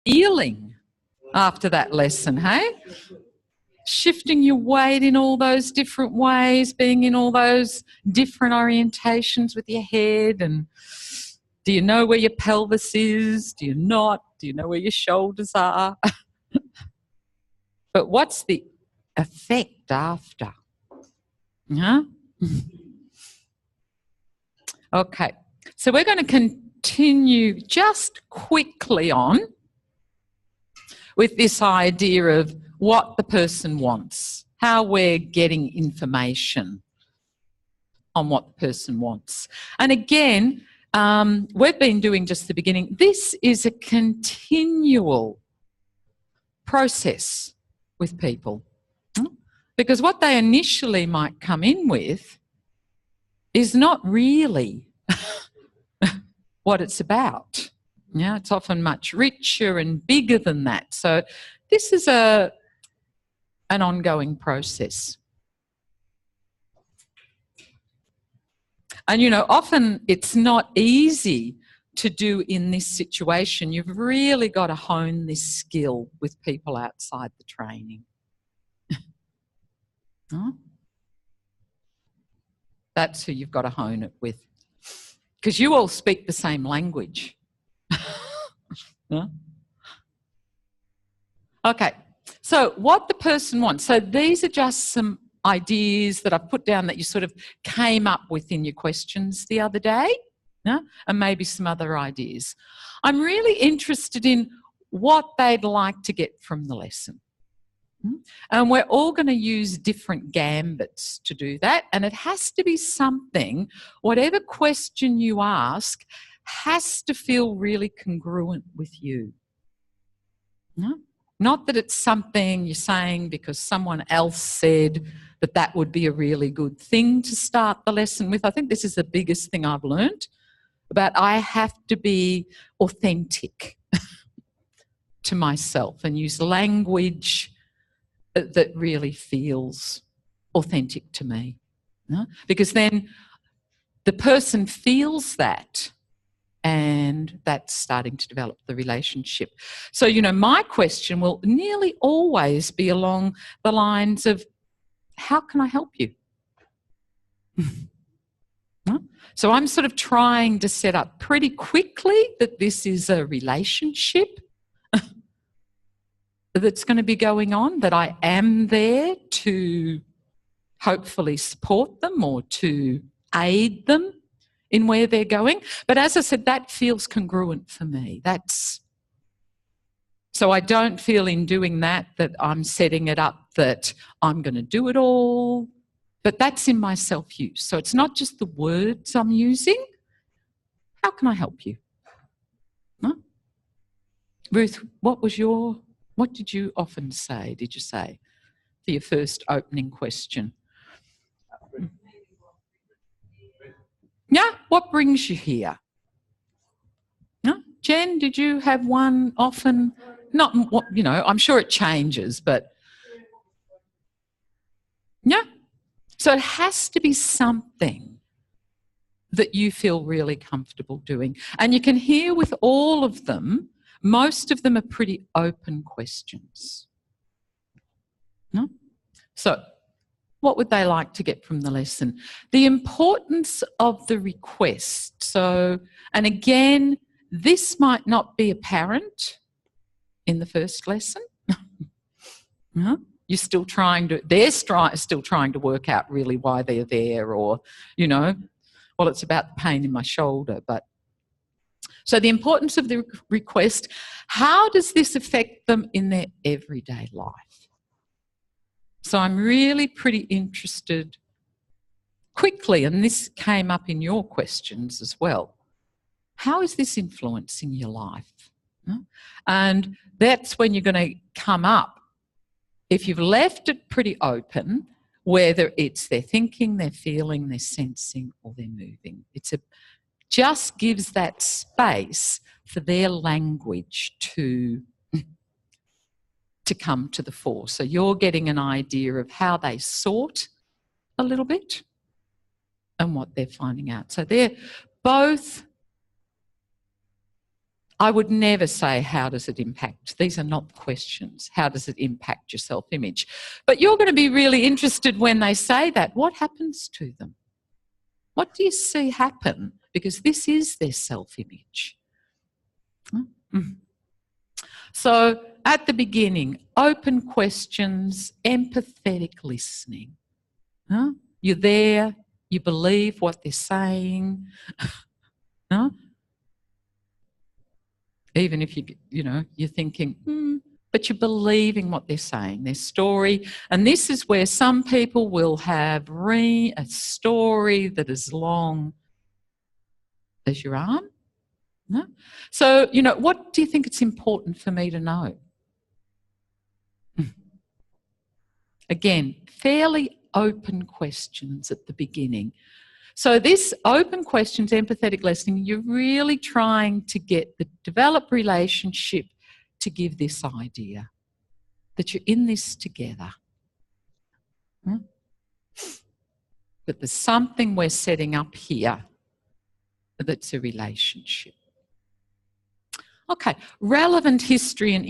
feeling after that lesson, hey? Shifting your weight in all those different ways, being in all those different orientations with your head. And do you know where your pelvis is? Do you not? Do you know where your shoulders are? But what's the effect after? Yeah? Okay, so we're going to continue just quickly on with this idea of what the person wants, how we're getting information on what the person wants. And again, we've been doing just the beginning. This is a continual process with people, because what they initially might come in with is not really what it's about. Yeah, it's often much richer and bigger than that. So this is an ongoing process. And, you know, often it's not easy to do in this situation. You've really got to hone this skill with people outside the training. Huh? That's who you've got to hone it with. Because you all speak the same language. Yeah? Okay, so what the person wants. So these are just some ideas that I've put down that you sort of came up with in your questions the other day, yeah? And maybe some other ideas. I'm really interested in what they'd like to get from the lesson. And we're all going to use different gambits to do that. And it has to be something, whatever question you ask, has to feel really congruent with you. No? Not that it's something you're saying because someone else said that that would be a really good thing to start the lesson with. I think this is the biggest thing I've learned about. I have to be authentic to myself and use language that really feels authentic to me. No? Because then the person feels that, and that's starting to develop the relationship. So, you know, my question will nearly always be along the lines of, how can I help you? So I'm sort of trying to set up pretty quickly that this is a relationship that's going to be going on, that I am there to hopefully support them or to aid them in where they're going. But as I said, that feels congruent for me. So I don't feel in doing that I'm setting it up that I'm going to do it all, but that's in my self-use. So it's not just the words I'm using. How can I help you? Huh? Ruth, what did you often say, did you say, for your first opening question? Yeah, what brings you here? No? Jen, did you have one often? Not, you know, I'm sure it changes, but yeah. So it has to be something that you feel really comfortable doing. And you can hear with all of them, most of them are pretty open questions. No? So what would they like to get from the lesson? The importance of the request. So, and again, this might not be apparent in the first lesson. No? You're still they're still trying to work out really why they're there, or, you know, well, it's about the pain in my shoulder. But so the importance of the request, how does this affect them in their everyday life? So I'm really pretty interested quickly, and this came up in your questions as well. How is this influencing your life? And that's when you're going to come up. If you've left it pretty open, whether it's their thinking, their feeling, their sensing, or their moving, just gives that space for their language to come to the fore. So you're getting an idea of how they sort a little bit and what they're finding out. So they're both I would never say, how does it impact? These are not questions. How does it impact your self-image? But you're going to be really interested when they say that. What happens to them? What do you see happen? Because this is their self-image. So at the beginning, open questions, empathetic listening. You're there, you believe what they're saying. Even if you're thinking, but you're believing what they're saying, their story. And this is where some people will have a story that is long as your arm. So, what do you think it's important for me to know? Again, fairly open questions at the beginning. So this open questions, empathetic listening, you're really trying to get the developed relationship to give this idea that you're in this together. That there's something we're setting up here that's a relationship. Okay, relevant history and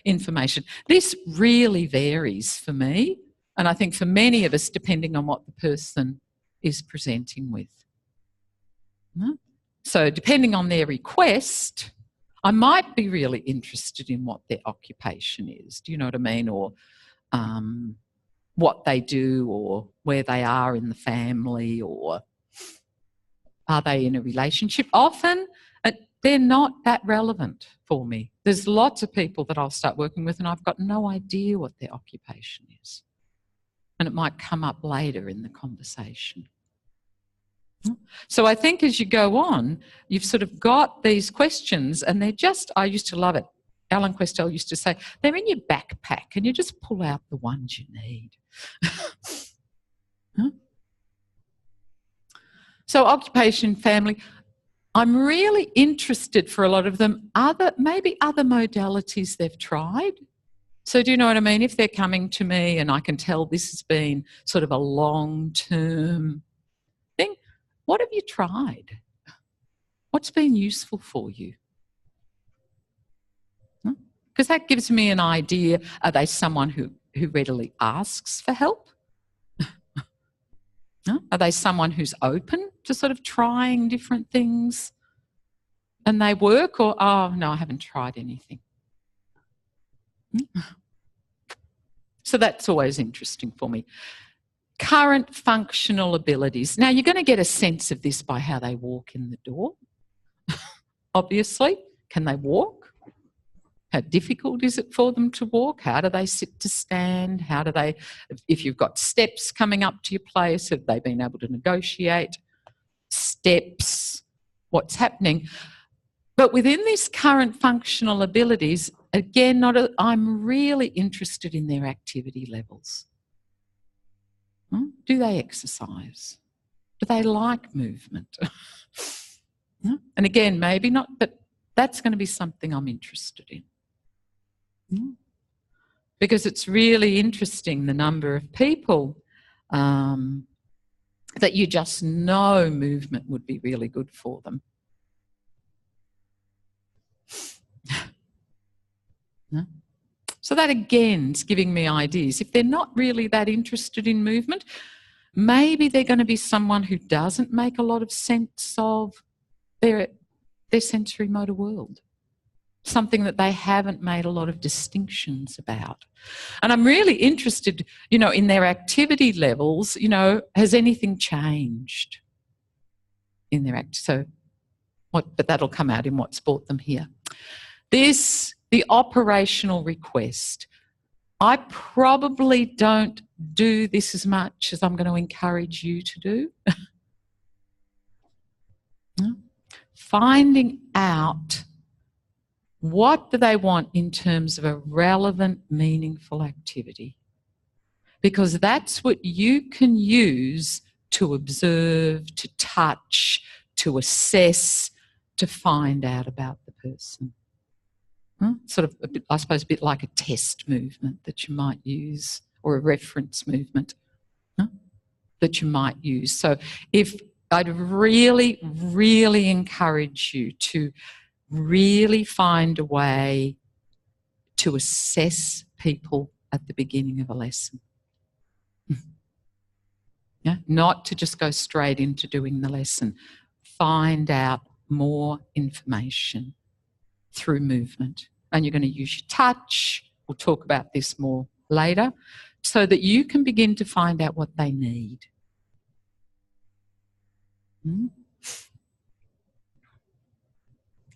information. This really varies for me, and I think for many of us, depending on what the person is presenting with. So depending on their request, I might be really interested in what their occupation is. Do you know what I mean? Or what they do, or where they are in the family, or are they in a relationship? Often they're not that relevant for me. There's lots of people that I'll start working with and I've got no idea what their occupation is. And it might come up later in the conversation. So I think as you go on, you've sort of got these questions, and they're just, I used to love it. Alan Questel used to say, they're in your backpack and you just pull out the ones you need. So occupation, family. I'm really interested for a lot of them, maybe other modalities they've tried. So do you know what I mean? If they're coming to me and I can tell this has been sort of a long-term thing, what have you tried? What's been useful for you? Because that gives me an idea. Are they someone who readily asks for help? Are they someone who's open to sort of trying different things and they work? Or, oh, no, I haven't tried anything. So that's always interesting for me. Current functional abilities. Now, you're going to get a sense of this by how they walk in the door. Obviously, can they walk? How difficult is it for them to walk? How do they sit to stand? How do they, if you've got steps coming up to your place, have they been able to negotiate steps? What's happening? But within these current functional abilities, again, I'm really interested in their activity levels. Do they exercise? Do they like movement? And again, maybe not, but that's going to be something I'm interested in. Because it's really interesting, the number of people that you just know movement would be really good for them. So that again is giving me ideas. If they're not really that interested in movement, maybe they're going to be someone who doesn't make a lot of sense of their sensory motor world. Something that they haven't made a lot of distinctions about. And I'm really interested, in their activity levels, has anything changed in their but that'll come out in what's brought them here. The operational request. I probably don't do this as much as I'm going to encourage you to do. Finding out what do they want in terms of a relevant, meaningful activity? Because that's what you can use to observe, to touch, to assess, to find out about the person. Sort of, I suppose, a bit like a test movement that you might use, or a reference movement that you might use. So if I'd really, really encourage you to really find a way to assess people at the beginning of a lesson. Yeah? Not to just go straight into doing the lesson. Find out more information through movement. And you're going to use your touch. We'll talk about this more later, so that you can begin to find out what they need.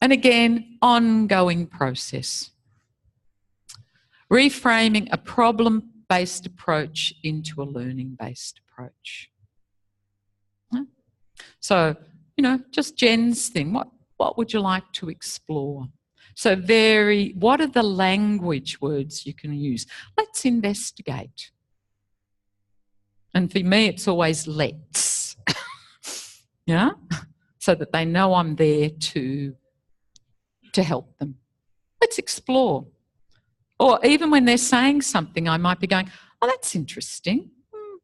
And again, ongoing process. Reframing a problem-based approach into a learning-based approach. So, you know, just Jen's thing. What would you like to explore? So what are the language words you can use? Let's investigate. And for me, it's always let's. Yeah? So that they know I'm there to help them. Let's explore. Or even when they're saying something, I might be going, oh, that's interesting.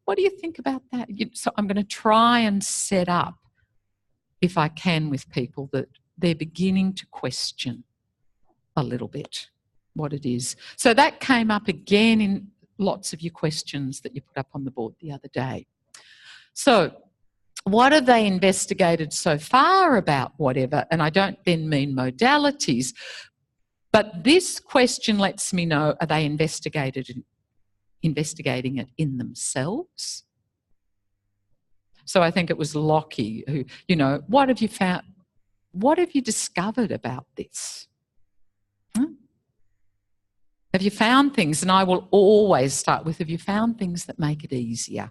What do you think about that? So I'm going to try and set up, if I can, with people that they're beginning to question a little bit what it is. So that came up again in lots of your questions that you put up on the board the other day. So what have they investigated so far about whatever? And I don't then mean modalities, but this question lets me know, are they investigating it in themselves? So I think it was Lockie who, you know, what have you found? What have you discovered about this? Have you found things? And I will always start with, have you found things that make it easier?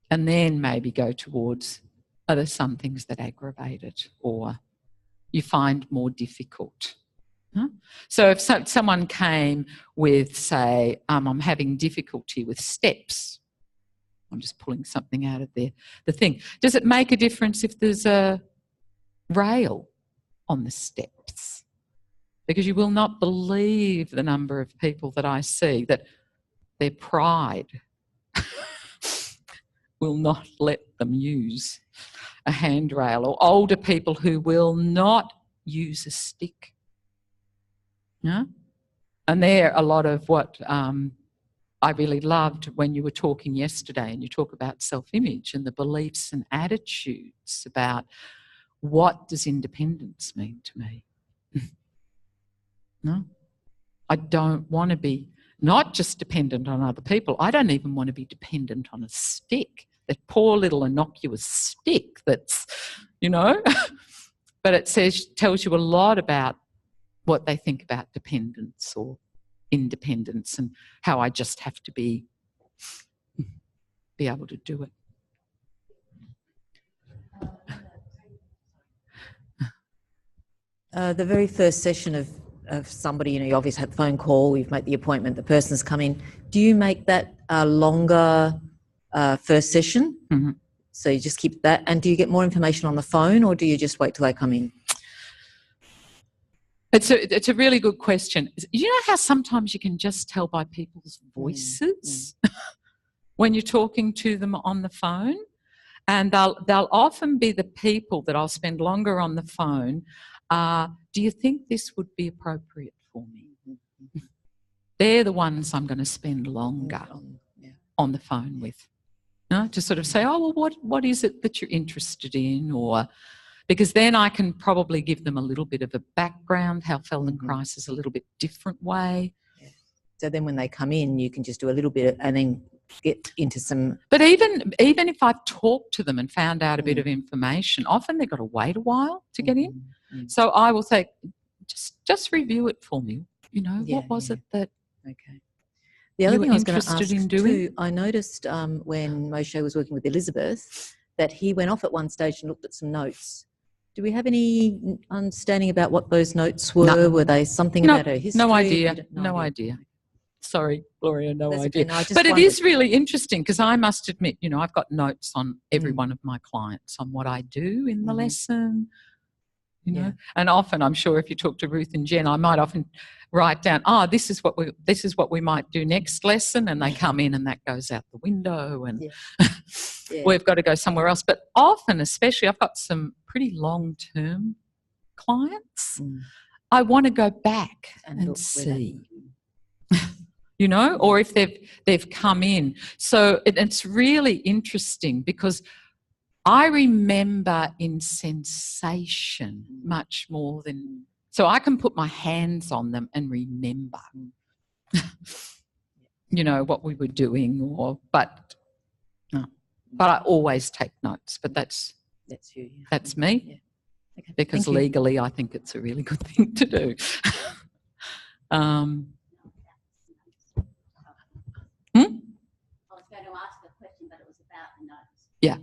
And then maybe go towards, are there some things that aggravate it or you find more difficult? So if someone came with, say, I'm having difficulty with steps, I'm just pulling something out of the thing. Does it make a difference if there's a rail on the steps? Because you will not believe the number of people that I see that their pride will not let them use a handrail, or older people who will not use a stick. Yeah? And they're a lot of what I really loved when you were talking yesterday, and you talk about self-image and the beliefs and attitudes about what does independence mean to me. No, I don't want to be not just dependent on other people. I don't even want to be dependent on a stick, that poor little innocuous stick that's, you know, but it tells you a lot about what they think about dependence or independence and how I just have to be able to do it. The very first session of somebody, you know, you obviously had the phone call, you've made the appointment, the person's come in. Do you make that a longer first session? Mm-hmm. So you just keep that, and do you get more information on the phone, or do you just wait till they come in? It's a really good question. You know how sometimes you can just tell by people's voices when you're talking to them on the phone? And they'll often be the people that I'll spend longer on the phone. Do you think this would be appropriate for me? They're the ones I'm going to spend longer on the phone with. You know, to sort of say, oh, well, what is it that you're interested in? Or because then I can probably give them a little bit of a background, how Feldenkrais is a little bit different way. Yeah. So then when they come in, you can just do a little bit and then get into some... But even if I've talked to them and found out a bit of information, often they've got to wait a while to get in. So I will say, just review it for me. You know, what was it that... Okay. The other thing I was going to ask too, I noticed when Moshe was working with Elizabeth that he went off at one stage and looked at some notes. Do we have any understanding about what those notes were? No. Were they something about her history? No idea. Sorry, Gloria, no idea. Okay. No, but it is really interesting because I must admit, you know, I've got notes on every one of my clients on what I do in the lesson, you know. And often, I'm sure if you talk to Ruth and Jen, I might often write down, this is what we might do next lesson, and they come in and that goes out the window, and we've got to go somewhere else. But often, especially, I've got some pretty long-term clients. I want to go back and see. You know, or if they've come in. So it's really interesting because I remember in sensation much more than, so I can put my hands on them and remember, you know, what we were doing, but I always take notes. But that's you. That's me. Yeah. Okay. Because legally, I think it's a really good thing to do. I was going to ask a question, but it was about the notes. Yeah.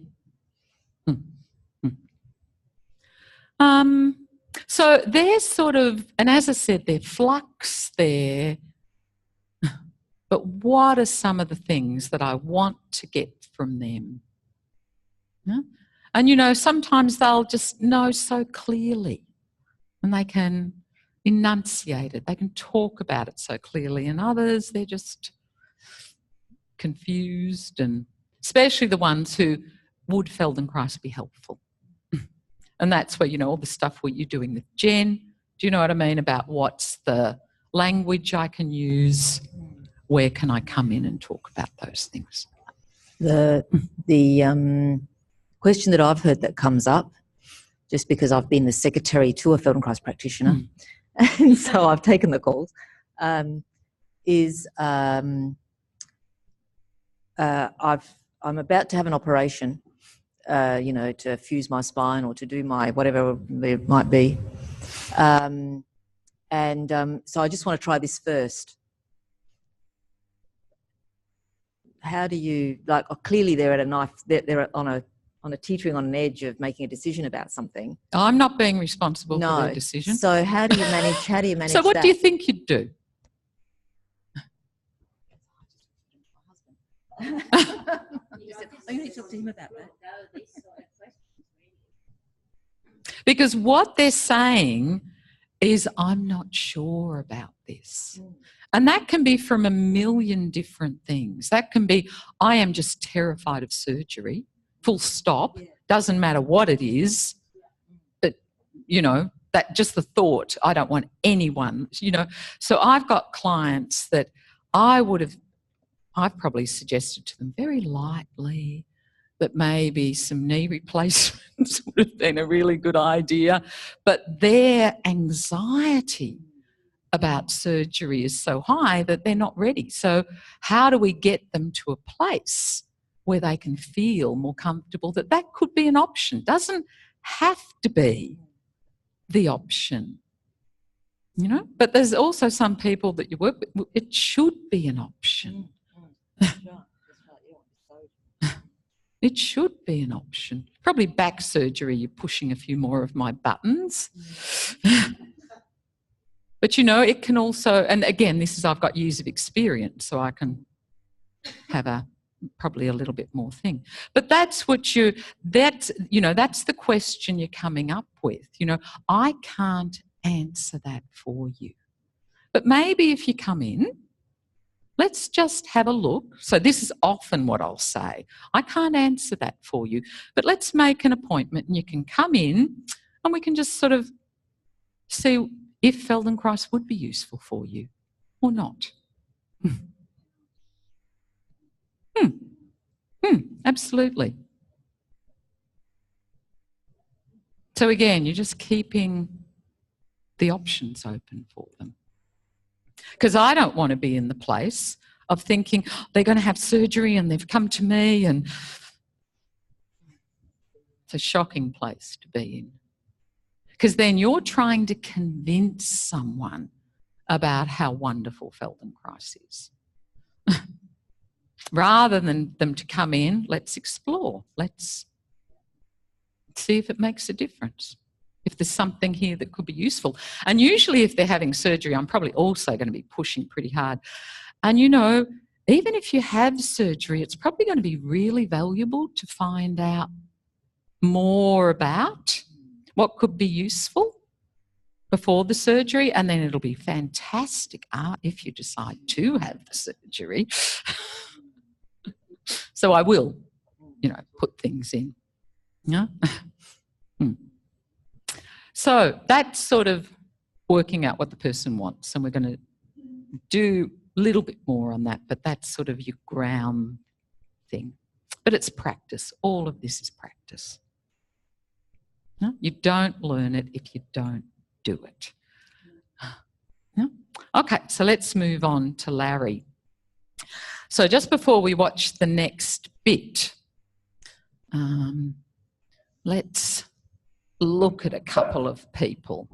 So they're sort of, and as I said, they're flux there. But what are some of the things that I want to get from them? Yeah? And, you know, sometimes they'll just know so clearly and they can enunciate it. They can talk about it so clearly. And others, they're just confused, and especially the ones who would Feldenkrais be helpful. And that's where, you know, all the stuff what you're doing with Jen, do you know what I mean, about what's the language I can use, where can I come in and talk about those things? The question that I've heard that comes up, just because I've been the secretary to a Feldenkrais practitioner, and so I've taken the calls, is I'm about to have an operation, you know, to fuse my spine or to do my whatever it might be. So I just want to try this first. How do you, like, clearly they're at a knife, they're on a teetering on an edge of making a decision about something. I'm not being responsible for their decision. So how do you manage So what do you think you'd do? You need to talk to him about that. Because what they're saying is, I'm not sure about this. And that can be from a million different things. That can be, I am just terrified of surgery, full stop, doesn't matter what it is. But, you know, that just the thought, I don't want anyone, you know. So I've got clients that I've probably suggested to them very lightly that maybe some knee replacements would have been a really good idea, but their anxiety about surgery is so high that they're not ready. So how do we get them to a place where they can feel more comfortable that that could be an option? Doesn't have to be the option, you know. But there's also some people that you work with, it should be an option. It should be an option. Probably back surgery, you're pushing a few more of my buttons. But, you know, it can also, and again, I've got years of experience, so I can have probably a little bit more thing. But that's the question you're coming up with. You know, I can't answer that for you. But maybe if you come in, let's just have a look. So this is often what I'll say. I can't answer that for you, but let's make an appointment and you can come in and we can just sort of see if Feldenkrais would be useful for you or not. Absolutely. So again, you're just keeping the options open for them. Because I don't want to be in the place of thinking they're going to have surgery and they've come to me, and it's a shocking place to be in. Because then you're trying to convince someone about how wonderful Feldenkrais is. Rather than them to come in, let's explore. Let's see if it makes a difference. If there's something here that could be useful. And usually if they're having surgery, I'm probably also going to be pushing pretty hard. And, you know, even if you have surgery, it's probably going to be really valuable to find out more about what could be useful. before the surgery, and then it'll be fantastic if you decide to have the surgery. So I will, put things in. Yeah. So that's sort of working out what the person wants, and we're going to do a little bit more on that, but that's sort of your ground thing. But it's practice. All of this is practice. No? You don't learn it if you don't do it. No? Okay, so let's move on to Larry. So just before we watch the next bit, let's look at a couple of people.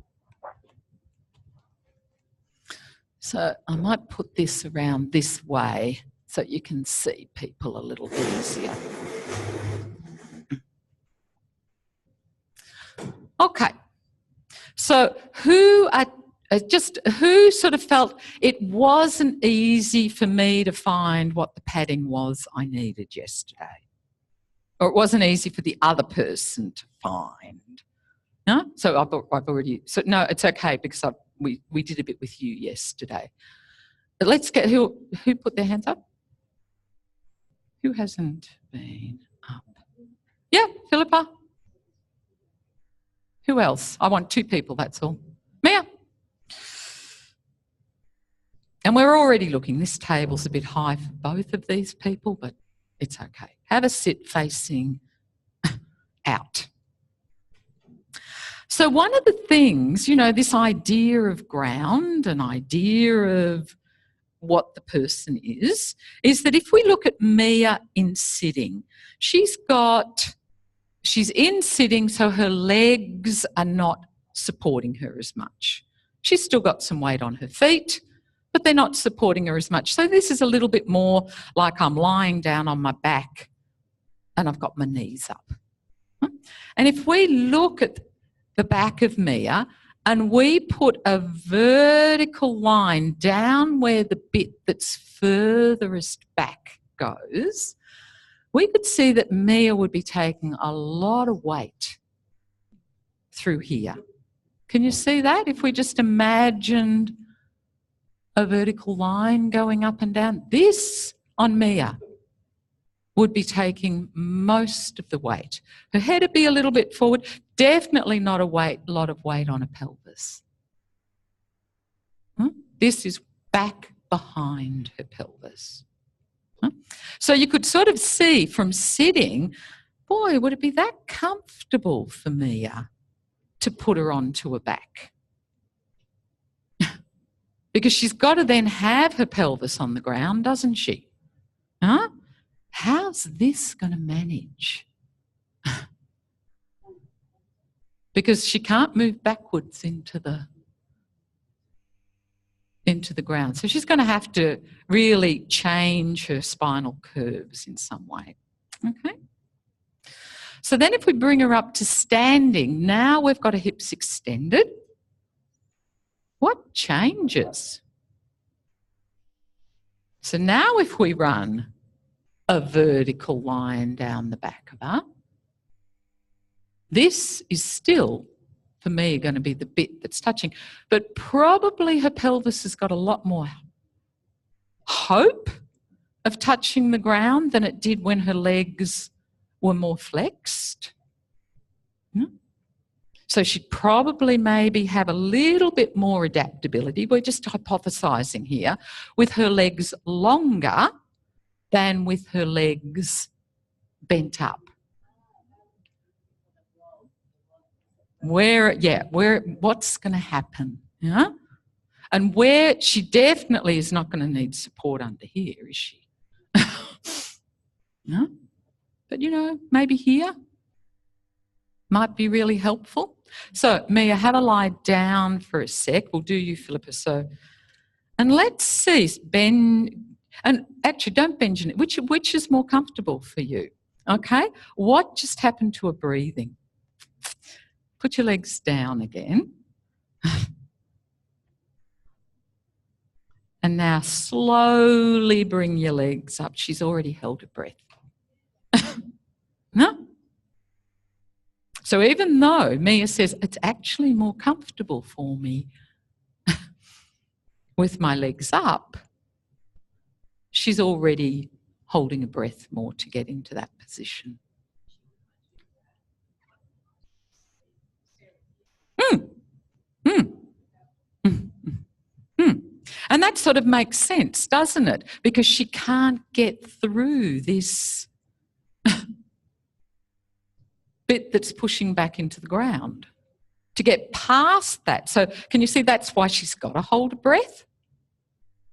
So I might put this around this way so you can see people a little easier. Okay, so who sort of felt it wasn't easy for me to find what the padding was I needed yesterday? Or it wasn't easy for the other person to find? No? So I've already, so no, it's okay because we did a bit with you yesterday. But let's get, who put their hands up? Who hasn't been up? Yeah, Philippa. Who else? I want 2 people, that's all. Mia. And we're already looking. This table's a bit high for both of these people, but it's okay. Have a sit facing out. So one of the things, this idea of ground, an idea of what the person is that if we look at Mia in sitting, she's in sitting, so her legs are not supporting her as much. She's still got some weight on her feet, but they're not supporting her as much. So this is a little bit more like I'm lying down on my back and I've got my knees up. And if we look at the back of Mia and we put a vertical line down where the bit that's furthest back goes, we could see that Mia would be taking a lot of weight through here. Can you see that? If we just imagined a vertical line going up and down, this on Mia would be taking most of the weight. Her head would be a little bit forward, definitely not a lot of weight on her pelvis. This is back behind her pelvis. So you could sort of see from sitting, boy, would it be that comfortable for Mia to put her onto her back? Because she's got to then have her pelvis on the ground, doesn't she? Huh? How's this going to manage? Because she can't move backwards into the ground. So she's going to have to really change her spinal curves in some way. Okay? So then if we bring her up to standing, now we've got her hips extended. What changes? So now if we run a vertical line down the back of her, this is still, for me, going to be the bit that's touching. But probably her pelvis has got a lot more hope of touching the ground than it did when her legs were more flexed. So she'd probably maybe have a little bit more adaptability. We're just hypothesising here, with her legs longer than with her legs bent up. What's going to happen? Yeah? And where she definitely is not going to need support under here, is she? No? But, maybe here might be really helpful. So, Mia, have a lie down for a sec. We'll do you, Philippa. So, and let's see, bend, and actually don't bend your neck. Which is more comfortable for you? Okay? What just happened to her breathing? Put your legs down again. And now slowly bring your legs up. She's already held her breath. No? So even though Mia says it's actually more comfortable for me with my legs up, she's already holding a breath more to get into that position. And that sort of makes sense, doesn't it? Because she can't get through this bit that's pushing back into the ground to get past that. So can you see that's why she's got to hold a breath?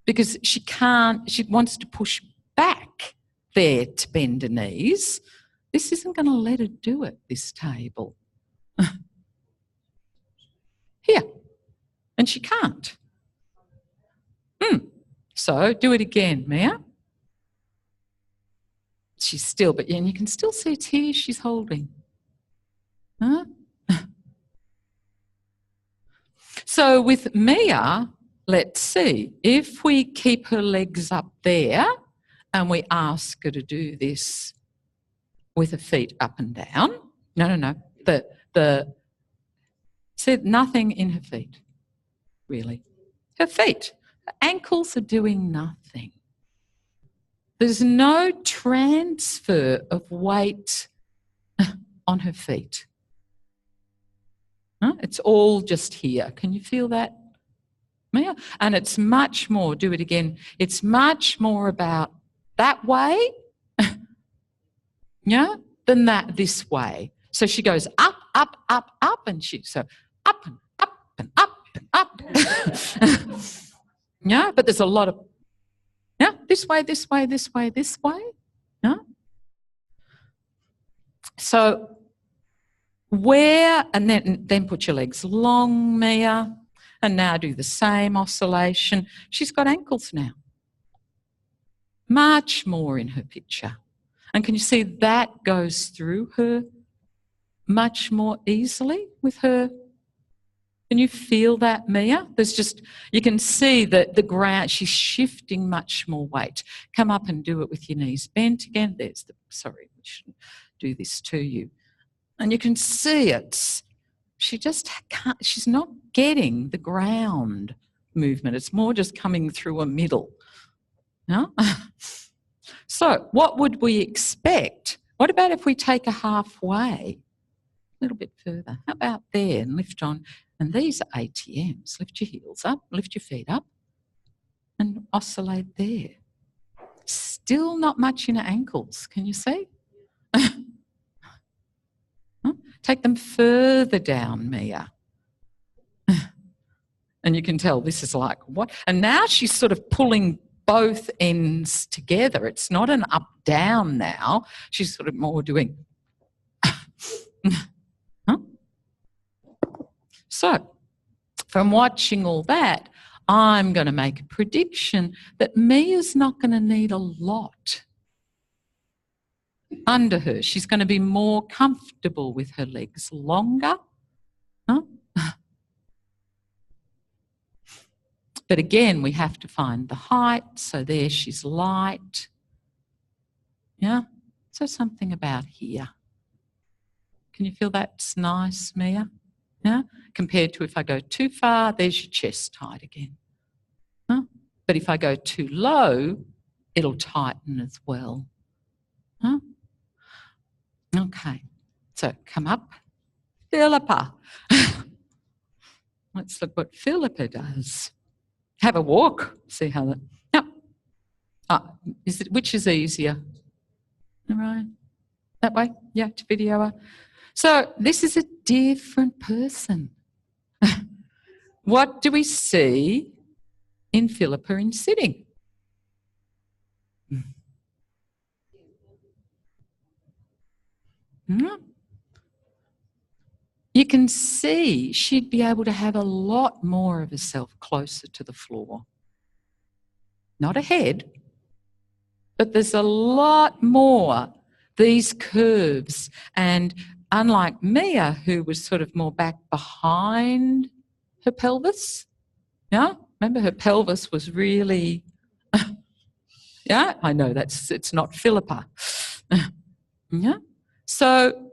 Because she wants to push back there to bend her knees. This isn't going to let her do it, this table. Here. And she can't. So do it again, Mia. She's still, but and you can still see it's here she's holding. Huh? So with Mia, let's see, if we keep her legs up there and we ask her to do this with her feet up and down. No. Said nothing in her feet, really. Her feet. Her ankles are doing nothing. There's no transfer of weight on her feet. It's all just here. Can you feel that, Mia? And it's much more, do it again, it's much more about that way than this way. So she goes up, up, up, up, and so up and up and up and up. But there's a lot of, this way, this way, this way, this way. So and then put your legs long, Mia, and now do the same oscillation. She's got ankles now. Much more in her picture. And can you see that goes through her much more easily with her? Can you feel that, Mia? You can see that the ground, she's shifting much more weight. Come up and do it with your knees bent again. Sorry, we shouldn't do this to you. And you can see she just can't, she's not getting the ground movement. It's more just coming through a middle. So what would we expect? What about if we take her halfway? A little bit further. How about there and lift on? And these are ATMs. Lift your heels up, lift your feet up, and oscillate there. Still not much in her ankles. Can you see? Take them further down, Mia. And you can tell this is like, what? And now she's sort of pulling both ends together. It's not an up-down now. She's sort of more doing... So, from watching all that, I'm going to make a prediction that Mia's not going to need a lot under her. She's going to be more comfortable with her legs longer. But again, we have to find the height. So there she's light. So something about here. Can you feel that's nice, Mia? Compared to if I go too far, there's your chest tight again. But if I go too low, it'll tighten as well. Okay, so come up. Philippa. Let's look what Philippa does. Have a walk. See how that... Which is easier? All right. That way? Yeah, to video her. So this is a different person. What do we see in Philippa in sitting? You can see she'd be able to have a lot more of herself closer to the floor. Not a head, but there's a lot more these curves. And unlike Mia, who was sort of more back behind her pelvis, remember her pelvis was really, I know it's not Philippa. So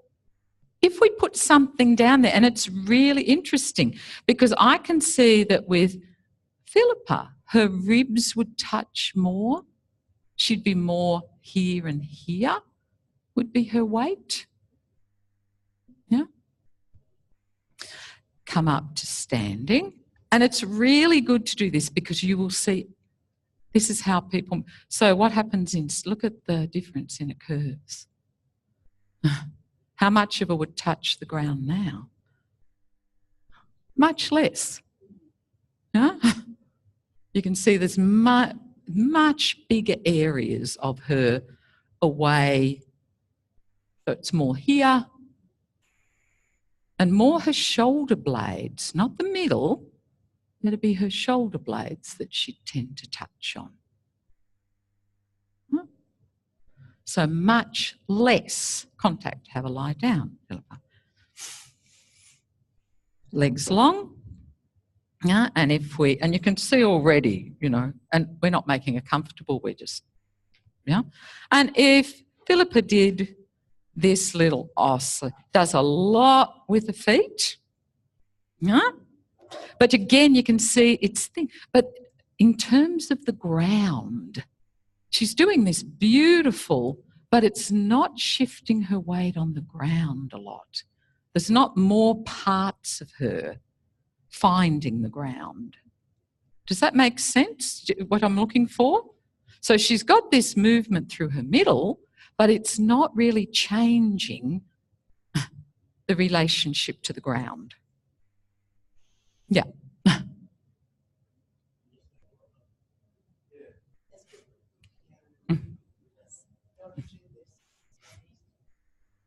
if we put something down there, and it's really interesting because I can see that with Philippa, her ribs would touch more. She'd be more here and here would be her weight. Yeah. Come up to standing. And it's really good to do this because you will see this is how people... So what happens look at the difference in it curves. How much of it would touch the ground now? Much less. Yeah? You can see there's much bigger areas of her away. So it's more here and more her shoulder blades, not the middle. It'll be her shoulder blades that she'd tend to touch on. So much less contact. Have a lie down, Philippa. Legs long. Yeah, and you can see already, you know, and we're not making it comfortable, we're just, yeah. And if Philippa did this little does a lot with the feet, yeah. But again, you can see it's thin. But in terms of the ground, she's doing this beautiful, but it's not shifting her weight on the ground a lot. There's not more parts of her finding the ground. Does that make sense, what I'm looking for? So she's got this movement through her middle, but it's not really changing the relationship to the ground. Yeah.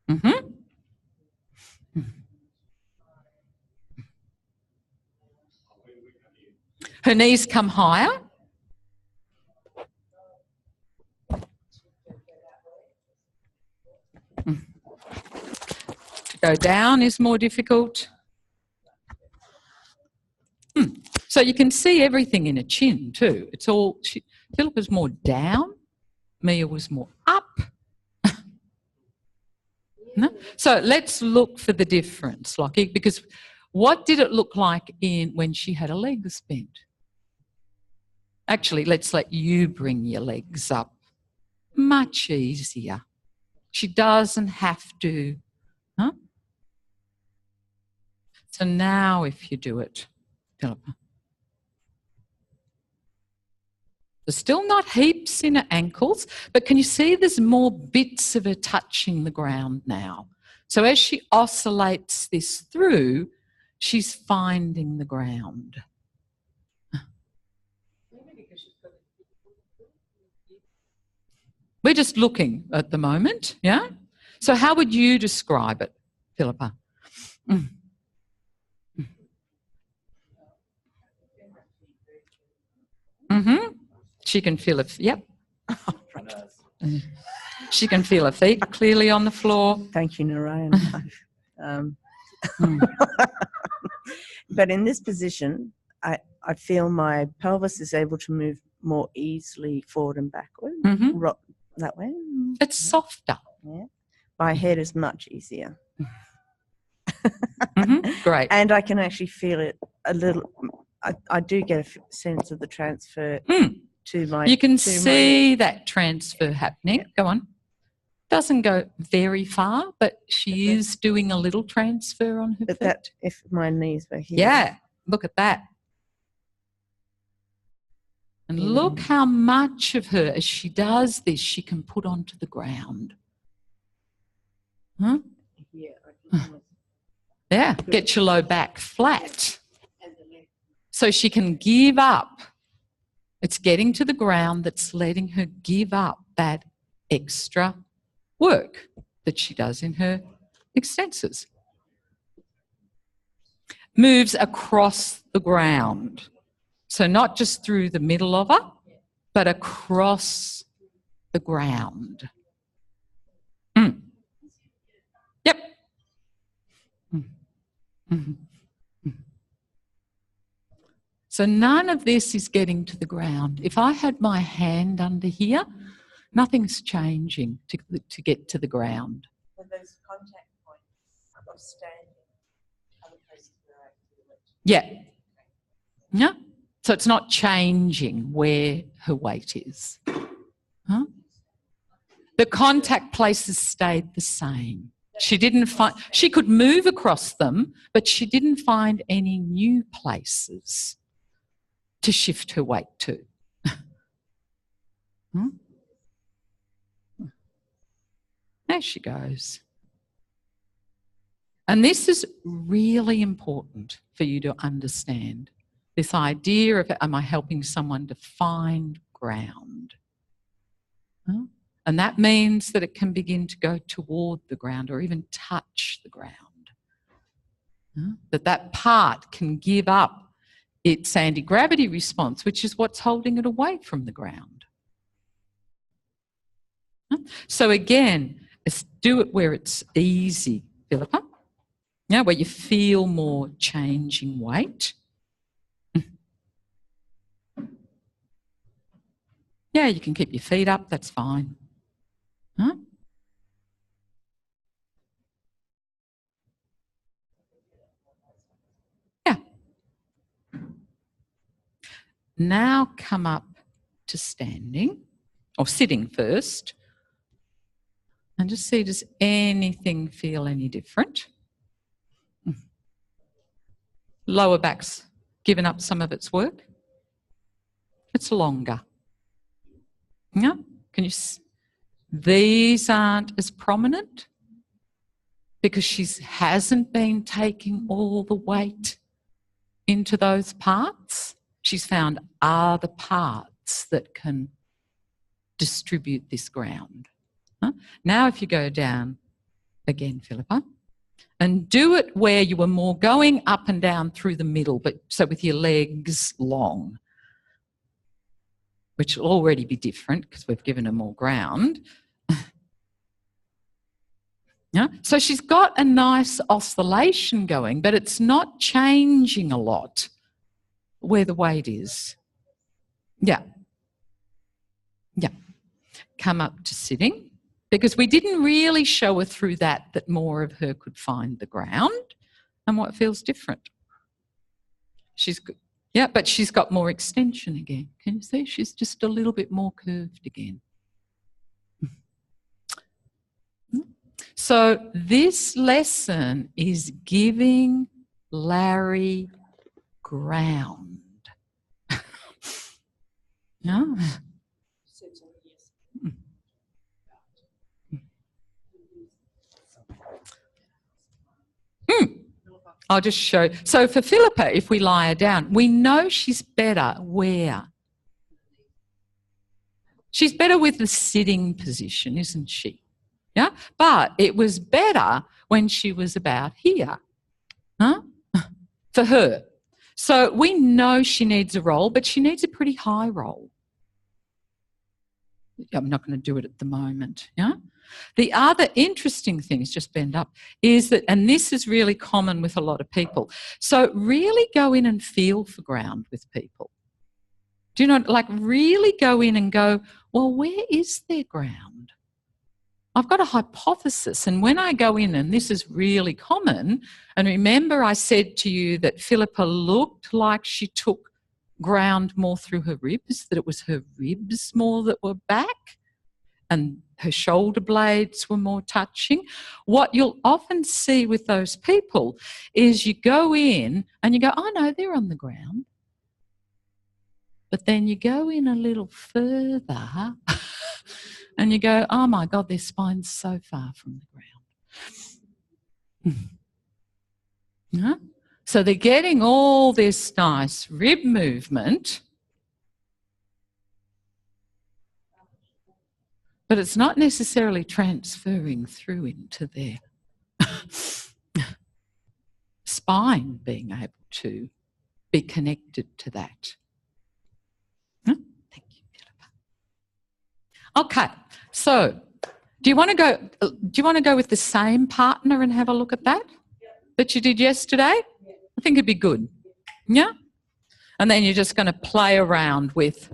Mm-hmm. Her knees come higher. To go down is more difficult. So you can see everything in her chin too. It's all, Philippa's more down, Mia was more up. No? So let's look for the difference, Lockie, because what did it look like when she had her legs bent? Actually, let's let you bring your legs up. Much easier. She doesn't have to. Huh? So now if you do it, Philippa. There's still not heaps in her ankles, but can you see there's more bits of her touching the ground now? So as she oscillates this through, she's finding the ground. We're just looking at the moment, yeah? So how would you describe it, Philippa? Mm-hmm. She can feel it, yep. She can feel her feet clearly on the floor. Thank you, Narayan. But in this position, I feel my pelvis is able to move more easily forward and backward. Mm-hmm. That way. It's softer. Yeah. My head is much easier. Mm-hmm. Great. And I can actually feel it a little. I do get a sense of the transfer to my... You can see that transfer happening. Yep. Go on. Doesn't go very far, but she is doing a little transfer on her feet. That, if my knees were here. Yeah, look at that. And look how much of her, as she does this, she can put onto the ground. Huh? Yeah, get your low back flat. So she can give up. It's getting to the ground that's letting her give up that extra work that she does in her extensors. Moves across the ground. So not just through the middle of her, but across the ground. Yep. So none of this is getting to the ground. If I had my hand under here, nothing's changing to get to the ground. Those contact points of standing, other places where I feel it. Yeah. Yeah. So it's not changing where her weight is. Huh? The contact places stayed the same. She didn't find, she could move across them, but she didn't find any new places to shift her weight to. Hmm? There she goes. And this is really important for you to understand. This idea of, am I helping someone to find ground? Huh? And that means that it can begin to go toward the ground or even touch the ground. Huh? That part can give up its anti-gravity response, which is what's holding it away from the ground. Huh? So again, do it where it's easy, Philippa. Yeah, where you feel more changing weight. Yeah, you can keep your feet up, that's fine. Huh? Yeah. Now come up to standing, or sitting first, and just see, does anything feel any different? Lower back's given up some of its work. It's longer. Yeah, can you? These aren't as prominent because she hasn't been taking all the weight into those parts. She's found other parts that can distribute this ground. Huh? Now if you go down again, Philippa, and do it where you were more going up and down through the middle, but so with your legs long, which will already be different because we've given her more ground. Yeah? So she's got a nice oscillation going, but it's not changing a lot where the weight is. Yeah. Yeah. Come up to sitting, because we didn't really show her through that more of her could find the ground and what feels different. She's good. Yeah, but she's got more extension again. Can you see? She's just a little bit more curved again. So this lesson is giving Larry ground. No? I'll just show. So for Philippa, if we lie her down, we know she's better where? She's better with the sitting position, isn't she? Yeah, but it was better when she was about here, huh? For her. So we know she needs a roll, but she needs a pretty high roll. I'm not going to do it at the moment, yeah? The other interesting thing, is just bend up, is that, and this is really common with a lot of people, so really go in and feel for ground with people. Do you know, like really go in and go, well, where is their ground? I've got a hypothesis, and when I go in, and this is really common, and remember I said to you that Philippa looked like she took ground more through her ribs, that it was her ribs more that were back, and her shoulder blades were more touching. What you'll often see with those people is you go in and you go, oh no, they're on the ground. But then you go in a little further and you go, oh my God, their spine's so far from the ground. Yeah? So they're getting all this nice rib movement, but it's not necessarily transferring through into their spine being able to be connected to that. Thank you, Philippa. Okay, so do you want to go with the same partner and have a look at that that you did yesterday? I think it'd be good. Yeah? And then you're just going to play around with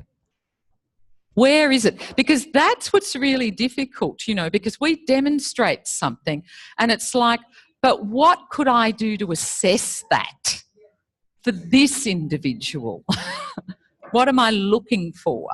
where is it? Because that's what's really difficult, you know, because we demonstrate something and it's like, But what could I do to assess that for this individual? What am I looking for?